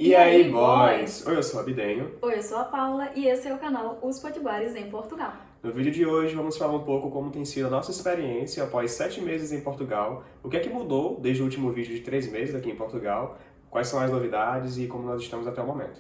E aí, boys? Oi, eu sou o Abidenho. Oi, eu sou a Paula e esse é o canal Os Potiguares em Portugal. No vídeo de hoje vamos falar um pouco como tem sido a nossa experiência após 7 meses em Portugal, o que é que mudou desde o último vídeo de 3 meses aqui em Portugal, quais são as novidades e como nós estamos até o momento.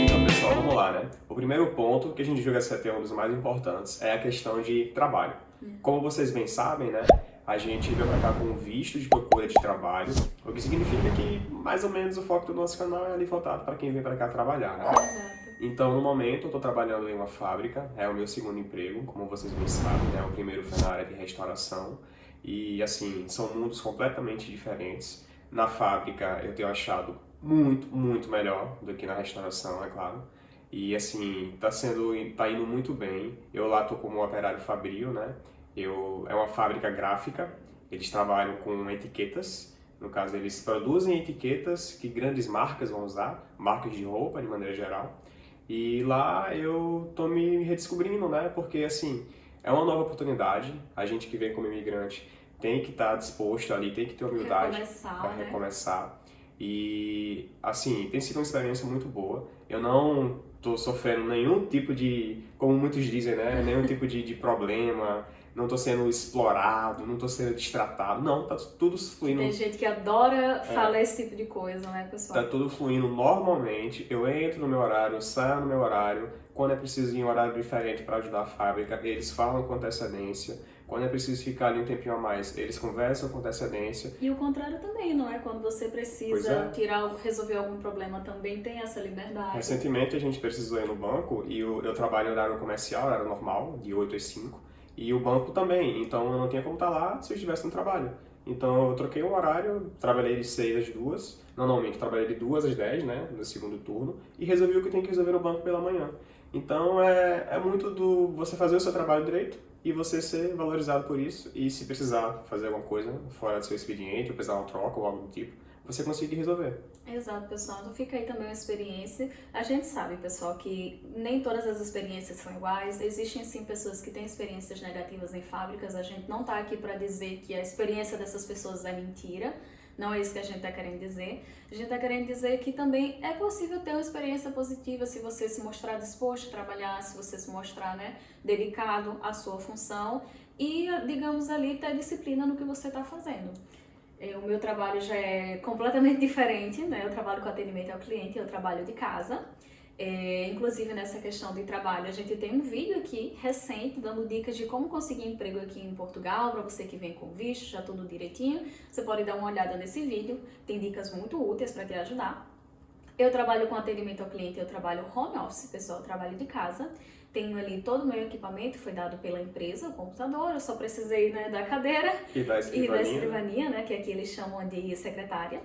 Então, pessoal, vamos lá, né? O primeiro ponto que a gente julga ser um dos mais importantes é a questão de trabalho. Como vocês bem sabem, né? A gente veio para cá com um visto de procura de trabalho, o que significa que mais ou menos o foco do nosso canal é ali voltado para quem vem para cá trabalhar, né? Exato. Então, no momento, eu estou trabalhando em uma fábrica, é o meu segundo emprego, como vocês bem sabem, né? O primeiro foi na área de restauração e, assim, são mundos completamente diferentes. Na fábrica, eu tenho achado muito melhor do que na restauração, é claro. E, assim, tá indo muito bem. Eu lá estou como operário fabril, né? É uma fábrica gráfica, eles trabalham com etiquetas, no caso eles produzem etiquetas que grandes marcas vão usar, marcas de roupa de maneira geral, e lá eu tô me redescobrindo, né, porque assim, é uma nova oportunidade, a gente que vem como imigrante tem que estar disposto ali, tem que ter humildade para Né? recomeçar, e assim, tem sido uma experiência muito boa, eu não tô sofrendo nenhum tipo de, como muitos dizem, né, nenhum tipo de problema, não tô sendo explorado, não tô sendo destratado, não, tá tudo fluindo. Tem gente que adora falar esse tipo de coisa, né, pessoal? Tá tudo fluindo normalmente, eu entro no meu horário, saio no meu horário, quando é preciso ir em um horário diferente para ajudar a fábrica, eles falam com antecedência, quando é preciso ficar ali um tempinho a mais, eles conversam com antecedência. E o contrário também, não é? Quando você precisa resolver algum problema, também tem essa liberdade. Recentemente a gente precisou ir no banco e eu trabalho em horário comercial, horário normal, de 8 às 5, e o banco também, então eu não tinha como estar lá se eu estivesse no trabalho. Então eu troquei o horário, trabalhei de 6 às 2, normalmente trabalhei de 2 às 10, né, no segundo turno, e resolvi o que eu tenho que resolver no banco pela manhã. Então é muito do você fazer o seu trabalho direito e você ser valorizado por isso, e se precisar fazer alguma coisa fora do seu expediente, ou precisar de uma troca ou algo do tipo, você conseguir resolver. Exato, pessoal. Então fica aí também uma experiência. A gente sabe, pessoal, que nem todas as experiências são iguais. Existem sim pessoas que têm experiências negativas em fábricas. A gente não tá aqui para dizer que a experiência dessas pessoas é mentira. Não é isso que a gente tá querendo dizer. A gente tá querendo dizer que também é possível ter uma experiência positiva se você se mostrar disposto a trabalhar, se você se mostrar, né, dedicado à sua função e, digamos ali, ter disciplina no que você tá fazendo. O meu trabalho já é completamente diferente, né? Eu trabalho com atendimento ao cliente, eu trabalho de casa. Inclusive nessa questão de trabalho, a gente tem um vídeo aqui recente dando dicas de como conseguir emprego aqui em Portugal, para você que vem com visto, já tudo direitinho. Você pode dar uma olhada nesse vídeo, tem dicas muito úteis para te ajudar. Eu trabalho com atendimento ao cliente, eu trabalho home office, pessoal, eu trabalho de casa. Tenho ali todo o meu equipamento, foi dado pela empresa, o computador, eu só precisei, né, da cadeira E da escrivaninha, né, que aqui eles chamam de secretária.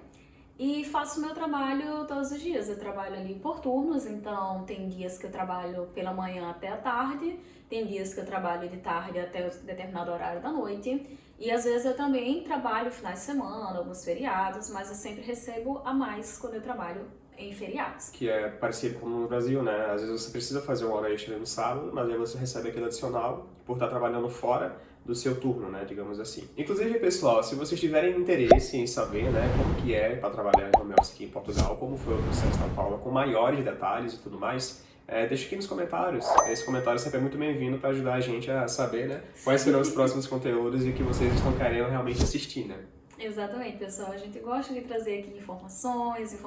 E faço o meu trabalho todos os dias. Eu trabalho ali por turnos, então tem dias que eu trabalho pela manhã até a tarde, tem dias que eu trabalho de tarde até um determinado horário da noite. E às vezes eu também trabalho finais de semana, alguns feriados, mas eu sempre recebo a mais quando eu trabalho em feriados. Que é parecido com no Brasil, né? Às vezes você precisa fazer uma hora extra no sábado, mas aí você recebe aquele adicional por estar trabalhando fora do seu turno, né? Digamos assim. Inclusive, pessoal, se vocês tiverem interesse em saber, né, como que é para trabalhar em home office aqui em Portugal, como foi o processo na Paula, com maiores detalhes e tudo mais, deixa aqui nos comentários. Esse comentário sempre é muito bem-vindo para ajudar a gente a saber, né, quais serão os próximos conteúdos e o que vocês estão querendo realmente assistir, né? Exatamente, pessoal. A gente gosta de trazer aqui informações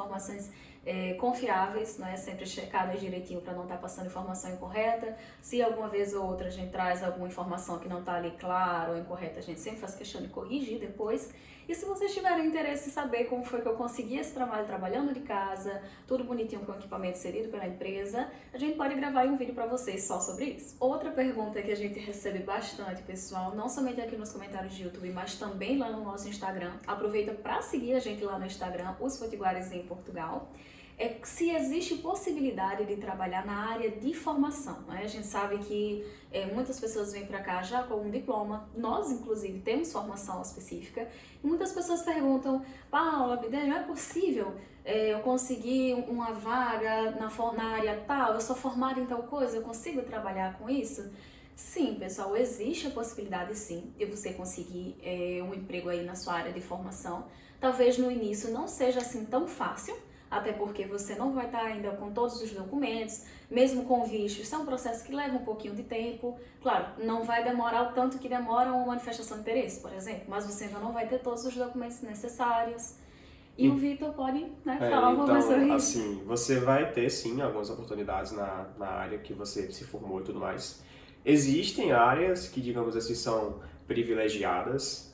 confiáveis, né? Sempre checadas direitinho para não estar passando informação incorreta. Se alguma vez ou outra a gente traz alguma informação que não está ali clara ou incorreta, a gente sempre faz questão de corrigir depois. E se vocês tiverem interesse em saber como foi que eu consegui esse trabalho trabalhando de casa, tudo bonitinho com o equipamento cedido pela empresa, a gente pode gravar um vídeo para vocês só sobre isso. Outra pergunta que a gente recebe bastante, pessoal, não somente aqui nos comentários de YouTube, mas também lá no nosso Instagram. Aproveita para seguir a gente lá no Instagram, Os Potiguares em Portugal. É se existe possibilidade de trabalhar na área de formação, né? A gente sabe que muitas pessoas vêm para cá já com um diploma, nós inclusive temos formação específica, e muitas pessoas perguntam: Paula, Abdelio, é possível eu conseguir uma vaga na área tal, eu sou formada em tal coisa, eu consigo trabalhar com isso? Sim, pessoal, existe a possibilidade sim de você conseguir um emprego aí na sua área de formação. Talvez no início não seja assim tão fácil, até porque você não vai estar ainda com todos os documentos, mesmo com visto, isso é um processo que leva um pouquinho de tempo. Claro, não vai demorar o tanto que demora uma manifestação de interesse, por exemplo, mas você ainda não vai ter todos os documentos necessários. E o Vitor pode, né, falar um pouco mais sobre Então, isso. assim, você vai ter sim algumas oportunidades na área que você se formou e tudo mais. Existem áreas que, digamos assim, são privilegiadas,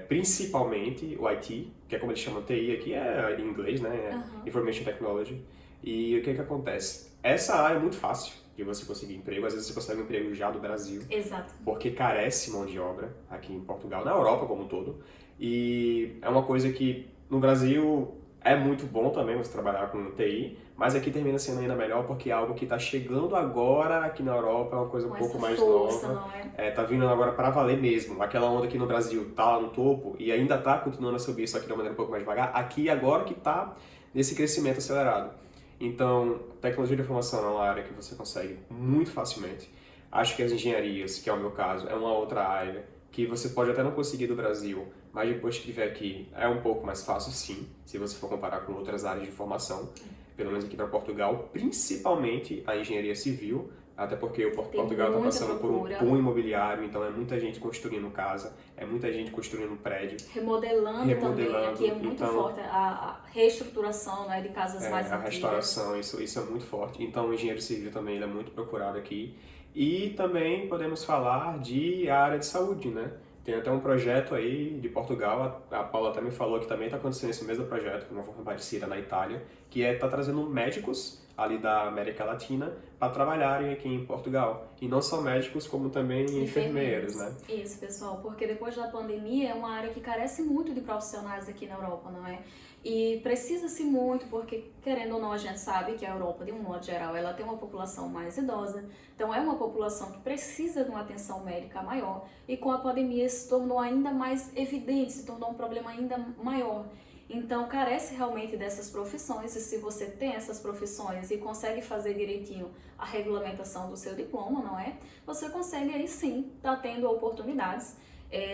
principalmente o IT, que é como eles chamam TI aqui, é em inglês, né? Aham. Information Technology. E o que que acontece? Essa área é muito fácil de você conseguir emprego, às vezes você consegue um emprego já do Brasil, Exato. porque carece mão de obra aqui em Portugal, na Europa como um todo. E é uma coisa que no Brasil é muito bom também você trabalhar com TI, mas aqui termina sendo ainda melhor porque é algo que está chegando agora aqui na Europa, é uma coisa um Com pouco essa mais força, nova. não é? Tá vindo agora para valer mesmo. Aquela onda aqui no Brasil tá lá no topo e ainda tá continuando a subir, só que de uma maneira um pouco mais devagar. Aqui agora que tá nesse crescimento acelerado. Então, tecnologia de informação é uma área que você consegue muito facilmente. Acho que as engenharias, que é o meu caso, é uma outra área que você pode até não conseguir do Brasil, mas depois que estiver aqui é um pouco mais fácil, sim, se você for comparar com outras áreas de formação, pelo menos aqui para Portugal, principalmente a engenharia civil, até porque Tem Portugal está muita passando por um procura. boom imobiliário, então é muita gente construindo casa, é muita gente construindo prédio, Remodelando também, aqui é muito então forte a reestruturação, né, de casas mais a antigas. restauração, isso é muito forte. Então o engenheiro civil também ele é muito procurado aqui. E também podemos falar de área de saúde, né? Tem até um projeto aí de Portugal, a Paula também falou que também está acontecendo esse mesmo projeto, de uma forma parecida na Itália, que tá trazendo médicos ali da América Latina para trabalharem aqui em Portugal. E não só médicos, como também enfermeiros, né? Isso, pessoal, porque depois da pandemia é uma área que carece muito de profissionais aqui na Europa, não é? E precisa-se muito, porque querendo ou não a gente sabe que a Europa, de um modo geral, ela tem uma população mais idosa, então é uma população que precisa de uma atenção médica maior, e com a pandemia se tornou ainda mais evidente, se tornou um problema ainda maior. Então, carece realmente dessas profissões, e se você tem essas profissões e consegue fazer direitinho a regulamentação do seu diploma, não é? Você consegue aí sim estar tendo oportunidades.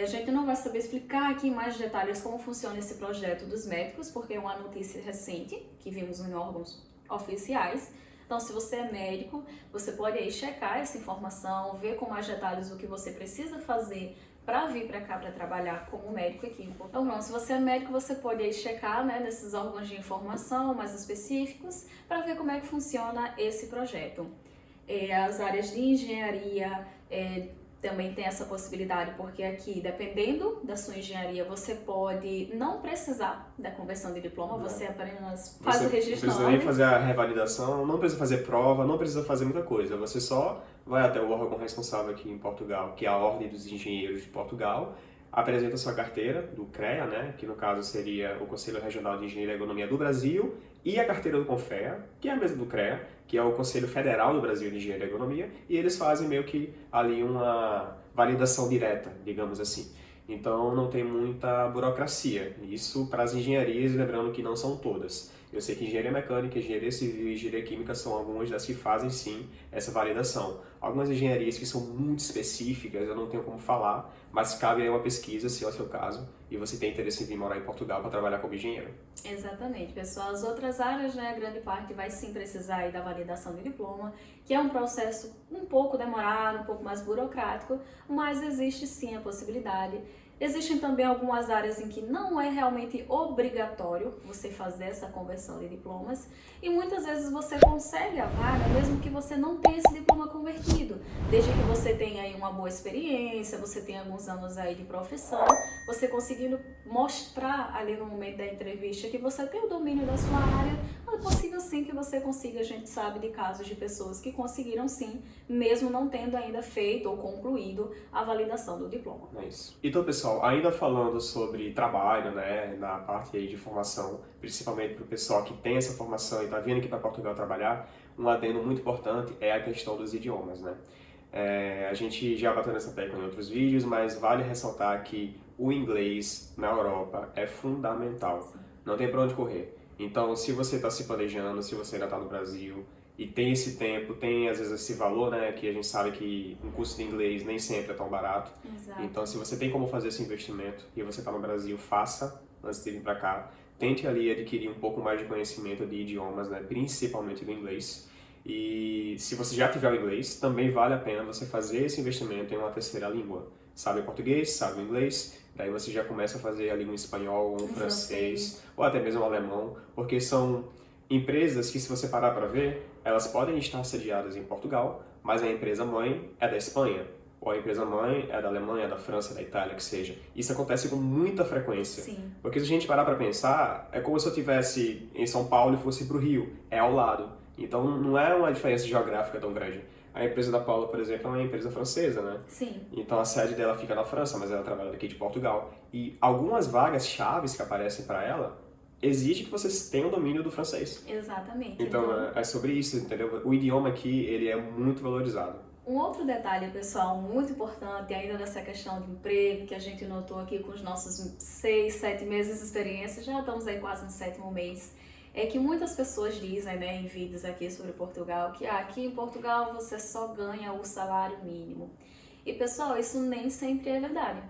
A gente não vai saber explicar aqui em mais detalhes como funciona esse projeto dos médicos, porque é uma notícia recente que vimos em órgãos oficiais. Então, se você é médico, você pode aí checar essa informação, ver com mais detalhes o que você precisa fazer para vir para cá para trabalhar como médico aqui em Portugal. Então, se você é médico, você pode aí checar, né, nesses órgãos de informação mais específicos para ver como é que funciona esse projeto. As áreas de engenharia também tem essa possibilidade, porque aqui, dependendo da sua engenharia, você pode não precisar da conversão de diploma, você apenas faz o registro. Não precisa nem fazer a revalidação, não precisa fazer prova, não precisa fazer muita coisa. Você só vai até o órgão responsável aqui em Portugal, que é a Ordem dos Engenheiros de Portugal, apresenta sua carteira do CREA, né, que no caso seria o Conselho Regional de Engenharia e Agronomia do Brasil, e a carteira do CONFEA, que é a mesma do CREA, que é o Conselho Federal do Brasil de Engenharia e Agronomia, e eles fazem meio que ali uma validação direta, digamos assim. Então não tem muita burocracia. Isso para as engenharias, lembrando que não são todas. Eu sei que engenharia mecânica, engenharia civil e engenharia química são algumas das que fazem sim essa validação. Algumas engenharias que são muito específicas, eu não tenho como falar, mas cabe aí uma pesquisa, se é o seu caso, e você tem interesse em vir morar em Portugal para trabalhar como engenheiro. Exatamente, pessoal. As outras áreas, né, a grande parte vai sim precisar aí da validação de diploma, que é um processo um pouco demorado, um pouco mais burocrático, mas existe sim a possibilidade. Existem também algumas áreas em que não é realmente obrigatório você fazer essa conversão de diplomas e muitas vezes você consegue a vaga mesmo que você não tenha esse diploma convertido, desde que você tenha aí uma boa experiência, você tenha alguns anos aí de profissão, você conseguindo mostrar ali no momento da entrevista que você tem o domínio da sua área, é possível sim que você consiga. A gente sabe de casos de pessoas que conseguiram sim, mesmo não tendo ainda feito ou concluído a validação do diploma. É isso. Então, pessoal, ainda falando sobre trabalho, né, na parte aí de formação, principalmente para o pessoal que tem essa formação e está vindo aqui para Portugal trabalhar, um adendo muito importante é a questão dos idiomas, né? A gente já bateu nessa tecla em outros vídeos, mas vale ressaltar que o inglês na Europa é fundamental. Não tem para onde correr. Então, se você está se planejando, se você ainda está no Brasil, e tem esse tempo, tem às vezes esse valor, né, que a gente sabe que um curso de inglês nem sempre é tão barato. Exato. Então, se você tem como fazer esse investimento e você está no Brasil, faça antes de vir para cá. Tente ali adquirir um pouco mais de conhecimento de idiomas, né, principalmente do inglês. E se você já tiver o inglês, também vale a pena você fazer esse investimento em uma terceira língua. Sabe o português, sabe o inglês, daí você já começa a fazer ali um espanhol, um francês, ou até mesmo um alemão, porque são empresas que, se você parar para ver, elas podem estar sediadas em Portugal, mas a empresa mãe é da Espanha, ou a empresa mãe é da Alemanha, da França, da Itália, que seja. Isso acontece com muita frequência. Sim. Porque se a gente parar para pensar, é como se eu estivesse em São Paulo e fosse para o Rio, é ao lado. Então não é uma diferença geográfica tão grande. A empresa da Paula, por exemplo, é uma empresa francesa, né? Sim. Então a sede dela fica na França, mas ela trabalha aqui de Portugal. E algumas vagas chaves que aparecem para ela exige que vocês tenham domínio do francês. Exatamente. Então é sobre isso, entendeu? O idioma aqui, ele é muito valorizado. Um outro detalhe, pessoal, muito importante, ainda nessa questão de emprego, que a gente notou aqui com os nossos 6, 7 meses de experiência, já estamos aí quase no 7º mês, é que muitas pessoas dizem, né, em vídeos aqui sobre Portugal, que aqui em Portugal você só ganha o salário mínimo. E, pessoal, isso nem sempre é verdade.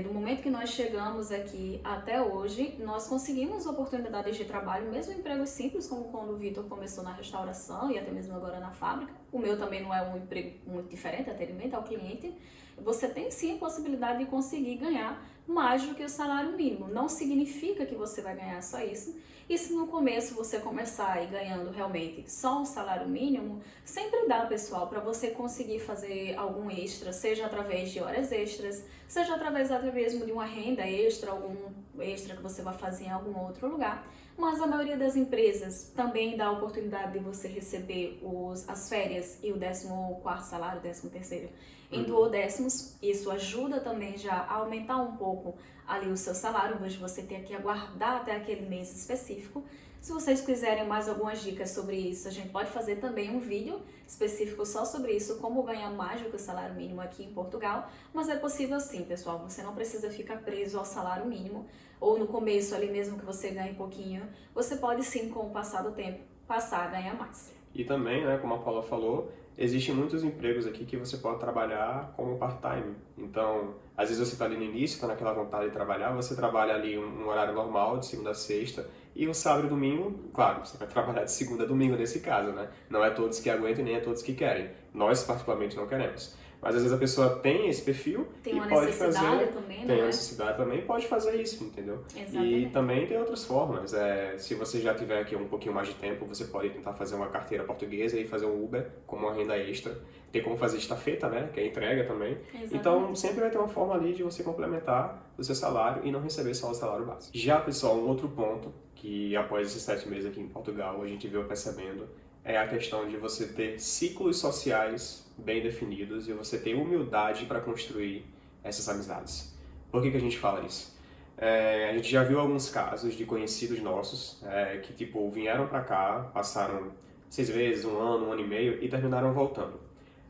Do momento que nós chegamos aqui até hoje, nós conseguimos oportunidades de trabalho, mesmo empregos simples, como quando o Vitor começou na restauração e até mesmo agora na fábrica. O meu também não é um emprego muito diferente, atendimento ao cliente. Você tem sim a possibilidade de conseguir ganhar mais do que o salário mínimo. Não significa que você vai ganhar só isso. E se no começo você começar aí ganhando realmente só um salário mínimo, sempre dá, pessoal, para você conseguir fazer algum extra, seja através de horas extras, seja através até mesmo de uma renda extra, algum extra que você vai fazer em algum outro lugar. Mas a maioria das empresas também dá a oportunidade de você receber as férias e o 14º salário, 13º, em duodécimos. Isso ajuda também já a aumentar um pouco ali o seu salário, em vez de você ter que aguardar até aquele mês específico. Se vocês quiserem mais algumas dicas sobre isso, a gente pode fazer também um vídeo específico só sobre isso, como ganhar mais do que o salário mínimo aqui em Portugal. Mas é possível sim, pessoal, você não precisa ficar preso ao salário mínimo, ou no começo ali mesmo que você ganhe pouquinho, você pode sim, com o passar do tempo, passar a ganhar mais. E também, né, como a Paula falou, existem muitos empregos aqui que você pode trabalhar como part-time. Então, às vezes você está ali no início, está naquela vontade de trabalhar, você trabalha ali um horário normal, de segunda a sexta, e o sábado e domingo, claro, você vai trabalhar de segunda a domingo nesse caso, né? Não é todos que aguentam nem é todos que querem. Nós, particularmente, não queremos. Mas às vezes a pessoa tem esse perfil tem e pode fazer... também, tem não a é? necessidade também, pode fazer isso, entendeu? Exatamente. E também tem outras formas. Se você já tiver aqui um pouquinho mais de tempo, você pode tentar fazer uma carteira portuguesa e fazer um Uber como uma renda extra. Tem como fazer estafeta, né? Que é entrega também. Exatamente. Então, sempre vai ter uma forma ali de você complementar o seu salário e não receber só o salário básico. Já, pessoal, um outro ponto que após esses 7 meses aqui em Portugal, a gente veio percebendo é a questão de você ter ciclos sociais bem definidos e você ter humildade para construir essas amizades. Por que a gente fala isso? A gente já viu alguns casos de conhecidos nossos que tipo vieram para cá, passaram 6 meses, um ano e meio e terminaram voltando.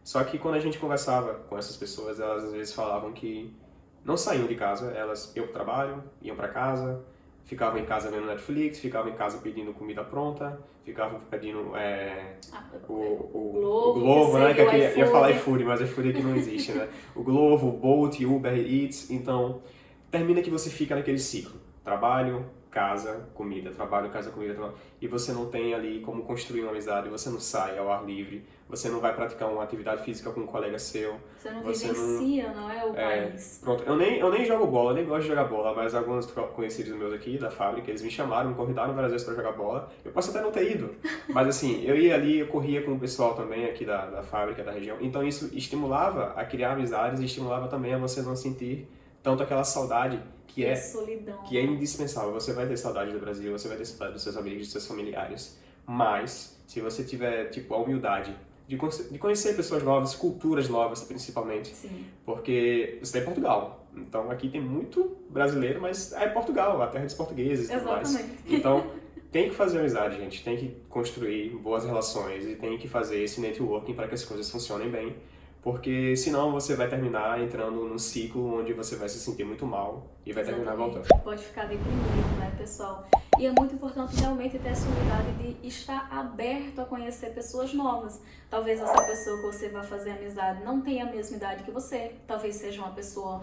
Só que quando a gente conversava com essas pessoas, elas às vezes falavam que não saíam de casa, elas iam para o trabalho, iam para casa, ficavam em casa vendo Netflix, ficavam em casa pedindo comida pronta, ficavam pedindo o Globo, né? Que aqui ia falar iFood, mas iFood aqui não existe, né? O Globo, o Bolt, Uber Eats. Então, termina que você fica naquele ciclo. Trabalho, casa, comida, trabalho, casa, comida, trabalho. E você não tem ali como construir uma amizade, você não sai ao ar livre, você não vai praticar uma atividade física com um colega seu. Você não vivencia, não é o país. Pronto, eu nem jogo bola, eu nem gosto de jogar bola, mas alguns conhecidos meus aqui da fábrica, eles me chamaram, me convidaram várias vezes para jogar bola. Eu posso até não ter ido, mas assim, eu ia ali, eu corria com o pessoal também aqui da fábrica, da região. Então isso estimulava a criar amizades e estimulava também a você não sentir tanto aquela saudade que é solidão, que é indispensável. Você vai ter saudade do Brasil, você vai ter saudade dos seus amigos, dos seus familiares, mas se você tiver tipo a humildade de conhecer pessoas novas, culturas novas principalmente, sim, porque você está em Portugal, então aqui tem muito brasileiro, mas é Portugal, a terra dos portugueses e tudo mais. Então tem que fazer amizade, gente, tem que construir boas relações e tem que fazer esse networking para que as coisas funcionem bem, porque senão você vai terminar entrando num ciclo onde você vai se sentir muito mal e vai terminar voltando. Pode ficar deprimido, né, pessoal? E é muito importante realmente ter essa humildade de estar aberto a conhecer pessoas novas. Talvez essa pessoa que você vai fazer amizade não tenha a mesma idade que você, talvez seja uma pessoa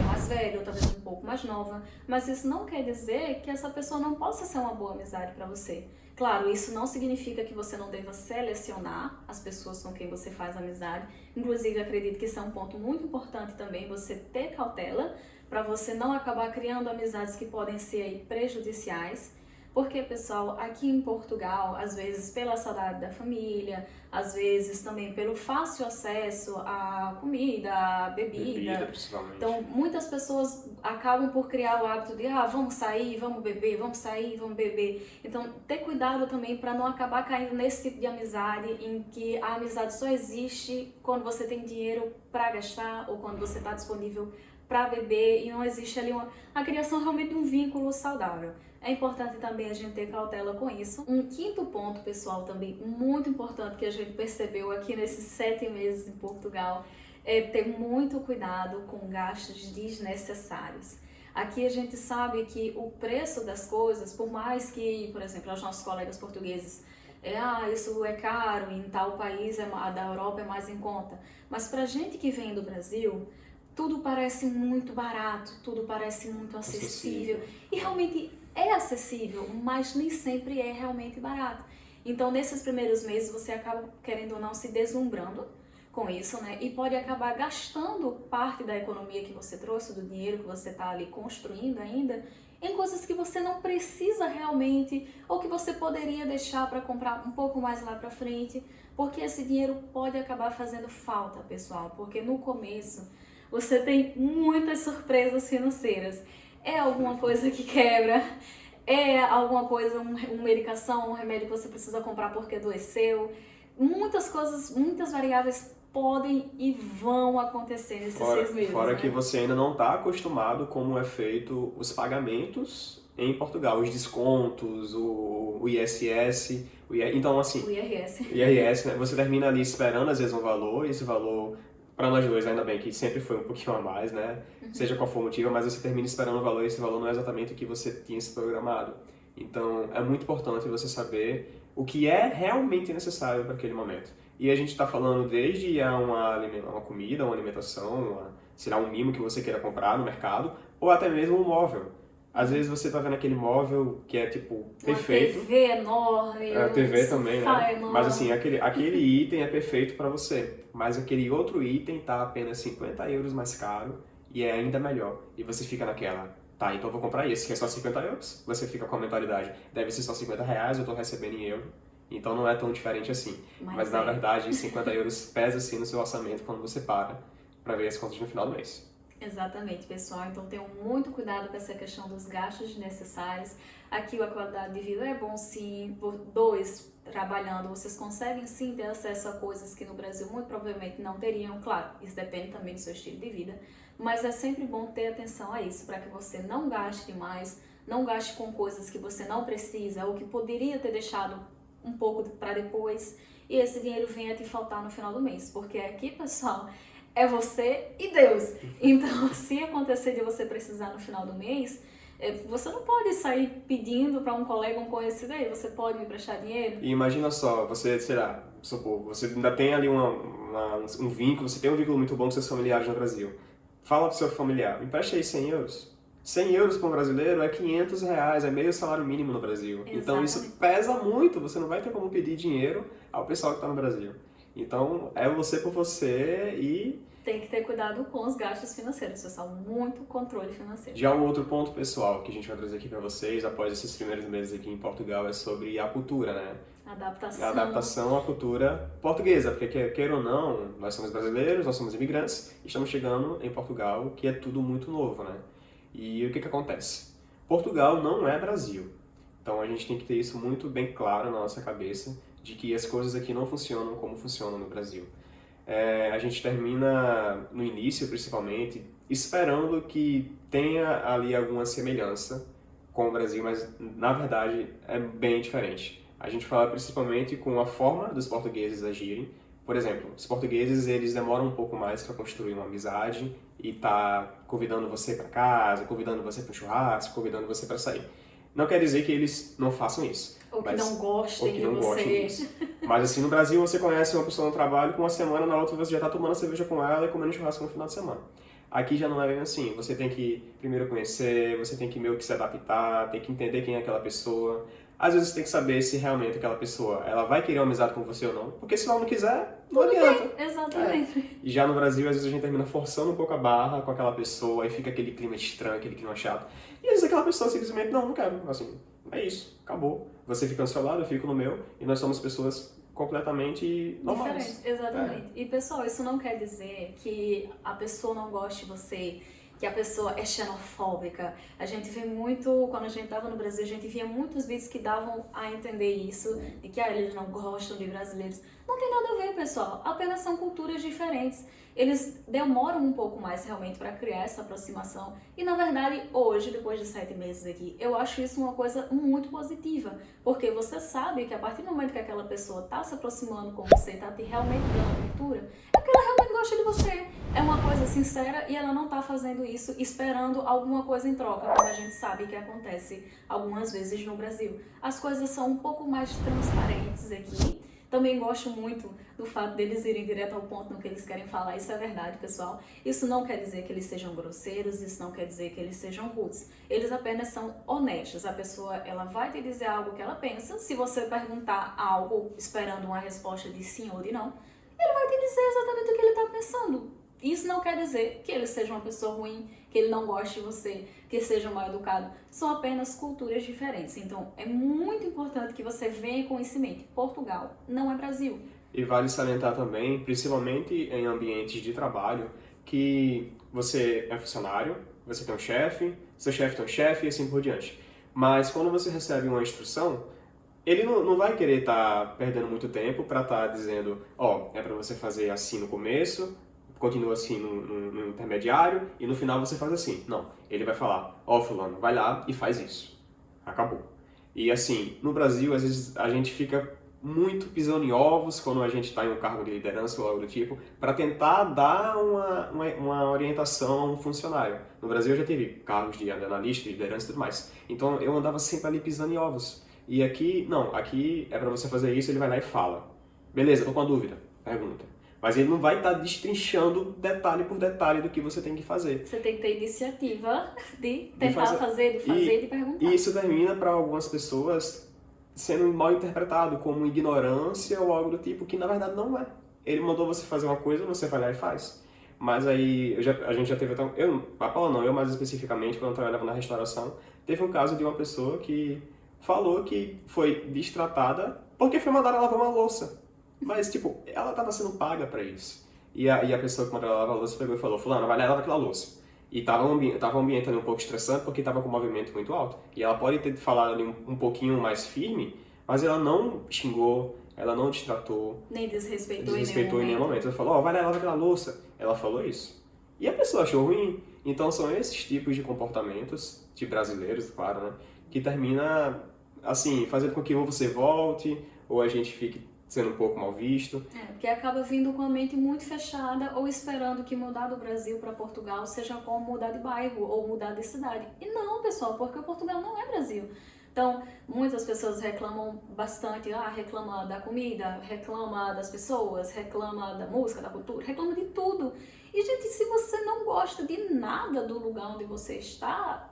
mais velha ou talvez um pouco mais nova, mas isso não quer dizer que essa pessoa não possa ser uma boa amizade para você. Claro, isso não significa que você não deva selecionar as pessoas com quem você faz amizade. Inclusive, acredito que isso é um ponto muito importante também, você ter cautela para você não acabar criando amizades que podem ser aí prejudiciais. Porque, pessoal, aqui em Portugal, às vezes pela saudade da família, às vezes também pelo fácil acesso à comida, à bebida. Principalmente. Então, muitas pessoas acabam por criar o hábito de, vamos sair, vamos beber, vamos sair, vamos beber. Então, ter cuidado também para não acabar caindo nesse tipo de amizade em que a amizade só existe quando você tem dinheiro para gastar ou quando você está disponível para beber e não existe ali a criação realmente de um vínculo saudável. É importante também a gente ter cautela com isso. Um quinto ponto, pessoal, também muito importante que a gente percebeu aqui nesses 7 meses em Portugal é ter muito cuidado com gastos desnecessários. Aqui a gente sabe que o preço das coisas, por mais que, por exemplo, os nossos colegas portugueses isso é caro, em tal país da Europa é mais em conta. Mas pra gente que vem do Brasil, tudo parece muito barato, tudo parece muito acessível. E realmente é acessível, mas nem sempre é realmente barato. Então, nesses primeiros meses, você acaba, querendo ou não, se deslumbrando com isso, né? E pode acabar gastando parte da economia que você trouxe, do dinheiro que você está ali construindo ainda, em coisas que você não precisa realmente, ou que você poderia deixar para comprar um pouco mais lá para frente, porque esse dinheiro pode acabar fazendo falta, pessoal, porque no começo você tem muitas surpresas financeiras. É alguma coisa que quebra, é alguma coisa, uma medicação, um remédio que você precisa comprar porque adoeceu. Muitas coisas, muitas variáveis podem e vão acontecer nesses 6 meses. Fora né? que você ainda não está acostumado como é feito os pagamentos em Portugal, os descontos, o ISS, então assim... O IRS. IRS, né? Você termina ali esperando às vezes um valor, e esse valor... Para nós dois, ainda bem que sempre foi um pouquinho a mais, né? Seja qual for o motivo, mas você termina esperando o valor e esse valor não é exatamente o que você tinha se programado. Então, é muito importante você saber o que é realmente necessário para aquele momento. E a gente está falando desde uma comida, uma alimentação, sei lá, um mimo que você queira comprar no mercado, ou até mesmo um móvel. Às vezes você tá vendo aquele móvel que é, tipo, perfeito. Uma TV enorme. A TV também, né? Enorme. Mas assim, aquele item é perfeito para você. Mas aquele outro item tá apenas 50 euros mais caro e é ainda melhor. E você fica naquela, tá, então eu vou comprar esse, que é só 50 euros. Você fica com a mentalidade, deve ser só 50 reais, eu tô recebendo em euro. Então não é tão diferente assim. Mas na verdade, 50 euros pesa sim no seu orçamento quando você para ver as contas no final do mês. Exatamente, pessoal. Então tenham muito cuidado com essa questão dos gastos desnecessários. Aqui a qualidade de vida é bom sim. Por 2, trabalhando, vocês conseguem sim ter acesso a coisas que no Brasil muito provavelmente não teriam. Claro, isso depende também do seu estilo de vida. Mas é sempre bom ter atenção a isso, para que você não gaste demais, não gaste com coisas que você não precisa ou que poderia ter deixado um pouco para depois. E esse dinheiro venha te faltar no final do mês. Porque aqui, pessoal... é você e Deus. Então, se acontecer de você precisar no final do mês, você não pode sair pedindo para um colega, um conhecido aí, você pode me prestar dinheiro? E imagina só, você, sei lá, supor, você ainda tem ali um vínculo, você tem um vínculo muito bom com seus familiares no Brasil. Fala pro seu familiar, me empresta aí 100 euros. 100 euros para um brasileiro é 500 reais, é meio salário mínimo no Brasil. Exatamente. Então isso pesa muito, você não vai ter como pedir dinheiro ao pessoal que está no Brasil. Então, é você por você e... tem que ter cuidado com os gastos financeiros, pessoal. Muito controle financeiro. Já um outro ponto, pessoal, que a gente vai trazer aqui para vocês, após esses primeiros meses aqui em Portugal, é sobre a cultura, né? Adaptação. A adaptação à cultura portuguesa, porque queira ou não, nós somos brasileiros, nós somos imigrantes, e estamos chegando em Portugal, que é tudo muito novo, né? E o que acontece? Portugal não é Brasil. Então, a gente tem que ter isso muito bem claro na nossa cabeça, de que as coisas aqui não funcionam como funcionam no Brasil. A gente termina, no início principalmente, esperando que tenha ali alguma semelhança com o Brasil, mas na verdade é bem diferente. A gente fala principalmente com a forma dos portugueses agirem, Por exemplo, os portugueses, eles demoram um pouco mais para construir uma amizade e tá convidando você para casa, convidando você para churrasco, convidando você para sair. Não quer dizer que eles não façam isso. Ou que não gostem de Gostem você. disso. Mas assim, no Brasil você conhece uma pessoa no trabalho, com uma semana, na outra você já tá tomando cerveja com ela e comendo churrasco no final de semana. Aqui já não é bem assim. Você tem que primeiro conhecer, você tem que meio que se adaptar, tem que entender quem é aquela pessoa. Às vezes você tem que saber se realmente aquela pessoa ela vai querer uma amizade com você ou não. Porque se ela não quiser, não adianta. Exatamente. E já no Brasil, às vezes a gente termina forçando um pouco a barra com aquela pessoa, aí fica aquele clima estranho, aquele clima chato. E às vezes aquela pessoa simplesmente, não quero. Assim, é isso, acabou. Você fica no seu lado, eu fico no meu, e nós somos pessoas completamente normais. Diferente, exatamente. E pessoal, isso não quer dizer que a pessoa não goste de você, que a pessoa é xenofóbica. A gente vê muito, quando a gente estava no Brasil, a gente via muitos vídeos que davam a entender isso, de que eles não gostam de brasileiros. Não tem nada a ver, pessoal, apenas são culturas diferentes. Eles demoram um pouco mais realmente para criar essa aproximação. E na verdade, hoje, depois de 7 meses aqui, eu acho isso uma coisa muito positiva. Porque você sabe que a partir do momento que aquela pessoa está se aproximando com você, está te realmente dando abertura, é porque ela realmente gosta de você. É uma coisa sincera e ela não está fazendo isso esperando alguma coisa em troca, como a gente sabe que acontece algumas vezes no Brasil. As coisas são um pouco mais transparentes aqui. Também gosto muito do fato deles irem direto ao ponto no que eles querem falar. Isso é verdade, pessoal. Isso não quer dizer que eles sejam grosseiros, isso não quer dizer que eles sejam rudes. Eles apenas são honestos. A pessoa, ela vai te dizer algo que ela pensa. Se você perguntar algo esperando uma resposta de sim ou de não, ele vai te dizer exatamente o que ele está pensando. Isso não quer dizer que ele seja uma pessoa ruim, que ele não goste de você, que seja mal educado. São apenas culturas diferentes. Então, é muito importante que você venha com isso em mente. Portugal não é Brasil. E vale salientar também, principalmente em ambientes de trabalho, que você é funcionário, você tem um chefe, seu chefe tem um chefe e assim por diante. Mas quando você recebe uma instrução, ele não vai querer estar perdendo muito tempo para estar dizendo, é para você fazer assim no começo, continua assim no intermediário e no final você faz assim. Não, ele vai falar, fulano, vai lá e faz isso. Acabou. E assim, no Brasil, às vezes a gente fica muito pisando em ovos quando a gente está em um cargo de liderança ou algo do tipo, para tentar dar uma orientação a um funcionário. No Brasil eu já tive cargos de analista, de liderança e tudo mais. Então eu andava sempre ali pisando em ovos. E aqui, não, aqui é para você fazer isso, ele vai lá e fala. Beleza, tô com uma dúvida, pergunta. Mas ele não vai estar destrinchando detalhe por detalhe do que você tem que fazer. Você tem que ter iniciativa de tentar fazer, de perguntar. E isso termina para algumas pessoas sendo mal interpretado como ignorância ou algo do tipo, que na verdade não é. Ele mandou você fazer uma coisa, você vai lá e faz. Mas aí, a gente já teve até... A Paula não, eu mais especificamente, quando eu trabalhava na restauração, teve um caso de uma pessoa que falou que foi destratada porque foi mandada lavar uma louça. Mas, tipo, ela estava sendo paga para isso. E a pessoa que mandou ela lavar a louça pegou e falou, fulano, vai lá e lava aquela louça. E tava um ambiente ali um pouco estressante porque estava com um movimento muito alto. E ela pode ter falado ali um pouquinho mais firme, mas ela não xingou, ela não destratou. Nem desrespeitou em nenhum momento. Ela falou, vai lá e lava aquela louça. Ela falou isso. E a pessoa achou ruim. Então são esses tipos de comportamentos, de brasileiros, claro, né? Que termina, assim, fazendo com que ou você volte, ou a gente fique sendo um pouco mal visto. Porque acaba vindo com a mente muito fechada ou esperando que mudar do Brasil para Portugal seja como mudar de bairro ou mudar de cidade. E não, pessoal, porque Portugal não é Brasil. Então, muitas pessoas reclamam bastante, reclama da comida, reclama das pessoas, reclama da música, da cultura, reclama de tudo. E, gente, se você não gosta de nada do lugar onde você está,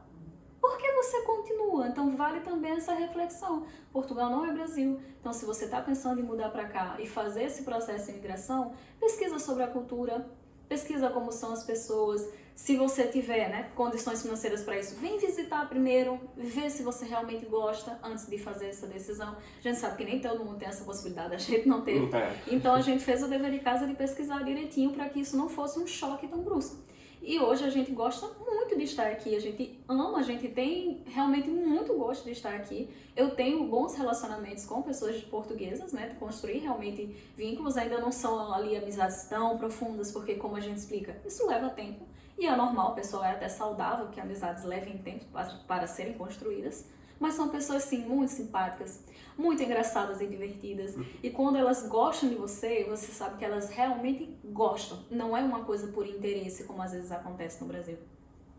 por que você continua? Então vale também essa reflexão. Portugal não é Brasil. Então se você está pensando em mudar para cá e fazer esse processo de imigração, pesquisa sobre a cultura, pesquisa como são as pessoas. Se você tiver condições financeiras para isso, vem visitar primeiro, vê se você realmente gosta antes de fazer essa decisão. A gente sabe que nem todo mundo tem essa possibilidade, a gente não teve. Então a gente fez o dever de casa de pesquisar direitinho para que isso não fosse um choque tão brusco. E hoje a gente gosta muito de estar aqui, a gente ama, a gente tem realmente muito gosto de estar aqui. Eu tenho bons relacionamentos com pessoas portuguesas, construir realmente vínculos, ainda não são ali amizades tão profundas, porque como a gente explica, isso leva tempo. E é normal, pessoal, é até saudável que amizades levem tempo para serem construídas. mas são pessoas, sim, muito simpáticas, muito engraçadas e divertidas. E quando elas gostam de você, você sabe que elas realmente gostam. Não é uma coisa por interesse, como às vezes acontece no Brasil.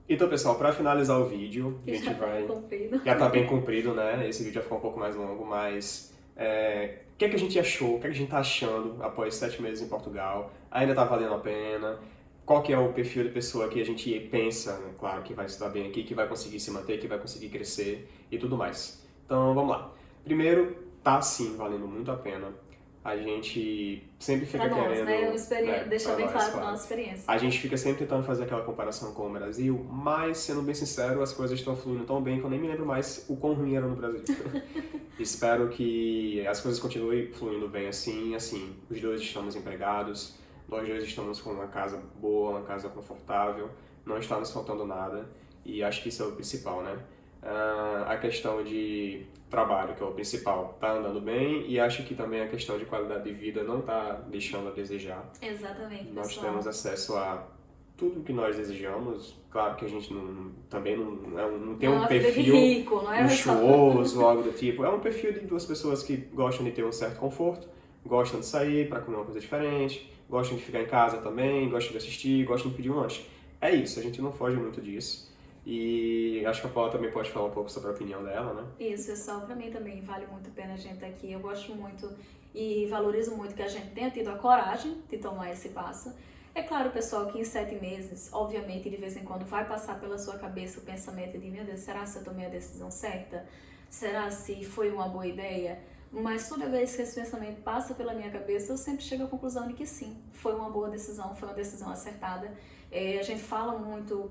Então, pessoal, para finalizar o vídeo, a gente Já tá vai... bem comprido. Já tá bem comprido, né? Esse vídeo já ficou um pouco mais longo, mas... o que é que a gente achou? O que é que a gente tá achando após 7 meses em Portugal? Ainda tá valendo a pena? Qual que é o perfil de pessoa que a gente pensa, né? Claro, que vai se dar bem aqui, que vai conseguir se manter, que vai conseguir crescer e tudo mais. Então, vamos lá. Primeiro, tá sim valendo muito a pena. A gente sempre fica Pra nós, querendo... né? Deixa bem claro claro. a nossa experiência. A gente fica sempre tentando fazer aquela comparação com o Brasil, mas, sendo bem sincero, as coisas estão fluindo tão bem que eu nem me lembro mais o quão ruim era no Brasil. Espero que as coisas continuem fluindo bem assim, os dois estamos empregados, nós dois estamos com uma casa boa, uma casa confortável, não está nos faltando nada, e acho que isso é o principal, né? A questão de trabalho, que é o principal, está andando bem, e acho que também a questão de qualidade de vida não está deixando a desejar. Exatamente, Nós pessoal. temos acesso a tudo que nós desejamos. Claro que a gente também não tem um perfil rico, não é luxuoso ou algo do tipo. É um perfil de duas pessoas que gostam de ter um certo conforto, gostam de sair para comer uma coisa diferente, gostam de ficar em casa também, gostam de assistir, gostam de pedir um lanche. É isso, a gente não foge muito disso. E acho que a Paula também pode falar um pouco sobre a opinião dela, né? Isso, pessoal, pra mim também vale muito a pena a gente estar aqui. Eu gosto muito e valorizo muito que a gente tenha tido a coragem de tomar esse passo. É claro, pessoal, que em 7 meses, obviamente, de vez em quando vai passar pela sua cabeça o pensamento de, meu Deus, será se eu tomei a decisão certa? Será se foi uma boa ideia? Mas toda vez que esse pensamento passa pela minha cabeça, eu sempre chego à conclusão de que sim, foi uma boa decisão, foi uma decisão acertada. A gente fala muito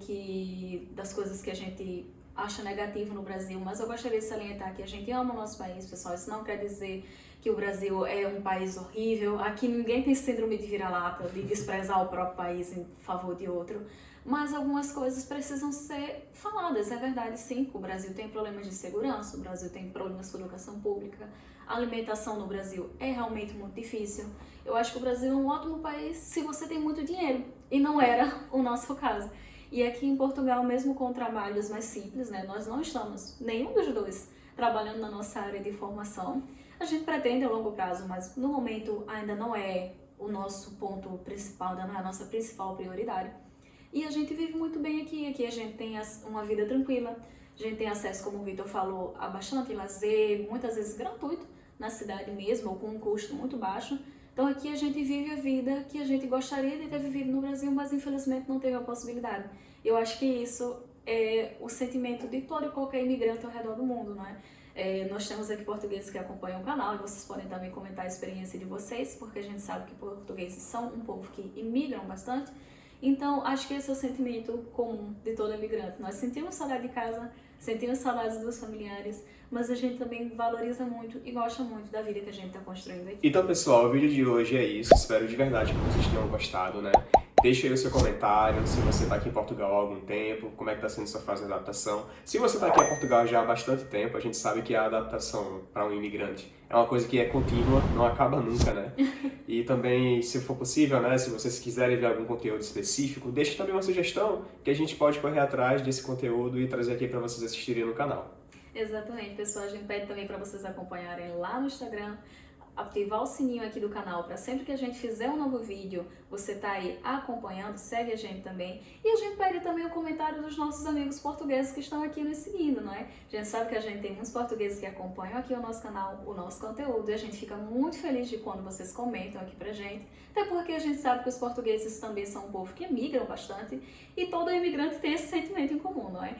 das coisas que a gente acha negativo no Brasil, mas eu gostaria de salientar que a gente ama o nosso país, pessoal. Isso não quer dizer que o Brasil é um país horrível. Aqui ninguém tem síndrome de vira-lata, de desprezar o próprio país em favor de outro. Mas algumas coisas precisam ser faladas. É verdade, sim, o Brasil tem problemas de segurança, o Brasil tem problemas com educação pública, a alimentação no Brasil é realmente muito difícil. Eu acho que o Brasil é um ótimo país se você tem muito dinheiro, e não era o nosso caso. E aqui em Portugal, mesmo com trabalhos mais simples, né, nós não estamos, nenhum dos dois, trabalhando na nossa área de formação. A gente pretende a longo prazo, mas no momento ainda não é o nosso ponto principal, ainda não é a nossa principal prioridade. E a gente vive muito bem aqui. Aqui a gente tem uma vida tranquila, a gente tem acesso, como o Vitor falou, a bastante lazer, muitas vezes gratuito, na cidade mesmo, ou com um custo muito baixo. Então aqui a gente vive a vida que a gente gostaria de ter vivido no Brasil, mas infelizmente não teve a possibilidade. Eu acho que isso é o sentimento de todo e qualquer imigrante ao redor do mundo, não é? Nós temos aqui portugueses que acompanham o canal e vocês podem também comentar a experiência de vocês, porque a gente sabe que portugueses são um povo que imigram bastante. Então, acho que esse é o sentimento comum de todo imigrante. Nós sentimos saudade de casa, sentimos saudades dos familiares, mas a gente também valoriza muito e gosta muito da vida que a gente está construindo aqui. Então, pessoal, o vídeo de hoje é isso. Espero de verdade que vocês tenham gostado, né? Deixa aí o seu comentário, se você está aqui em Portugal há algum tempo, como é que está sendo sua fase de adaptação. Se você está aqui em Portugal já há bastante tempo, a gente sabe que a adaptação para um imigrante é uma coisa que é contínua, não acaba nunca, né? E também, se for possível, né, se vocês quiserem ver algum conteúdo específico, deixe também uma sugestão que a gente pode correr atrás desse conteúdo e trazer aqui para vocês assistirem no canal. Exatamente, pessoal. A gente pede também para vocês acompanharem lá no Instagram, ativar o sininho aqui do canal para sempre que a gente fizer um novo vídeo, você tá aí acompanhando, segue a gente também. E a gente pede também o comentário dos nossos amigos portugueses que estão aqui nos seguindo, não é? A gente sabe que a gente tem muitos portugueses que acompanham aqui o nosso canal, o nosso conteúdo, e a gente fica muito feliz de quando vocês comentam aqui pra gente, até porque a gente sabe que os portugueses também são um povo que emigram bastante, e todo imigrante tem esse sentimento em comum, não é?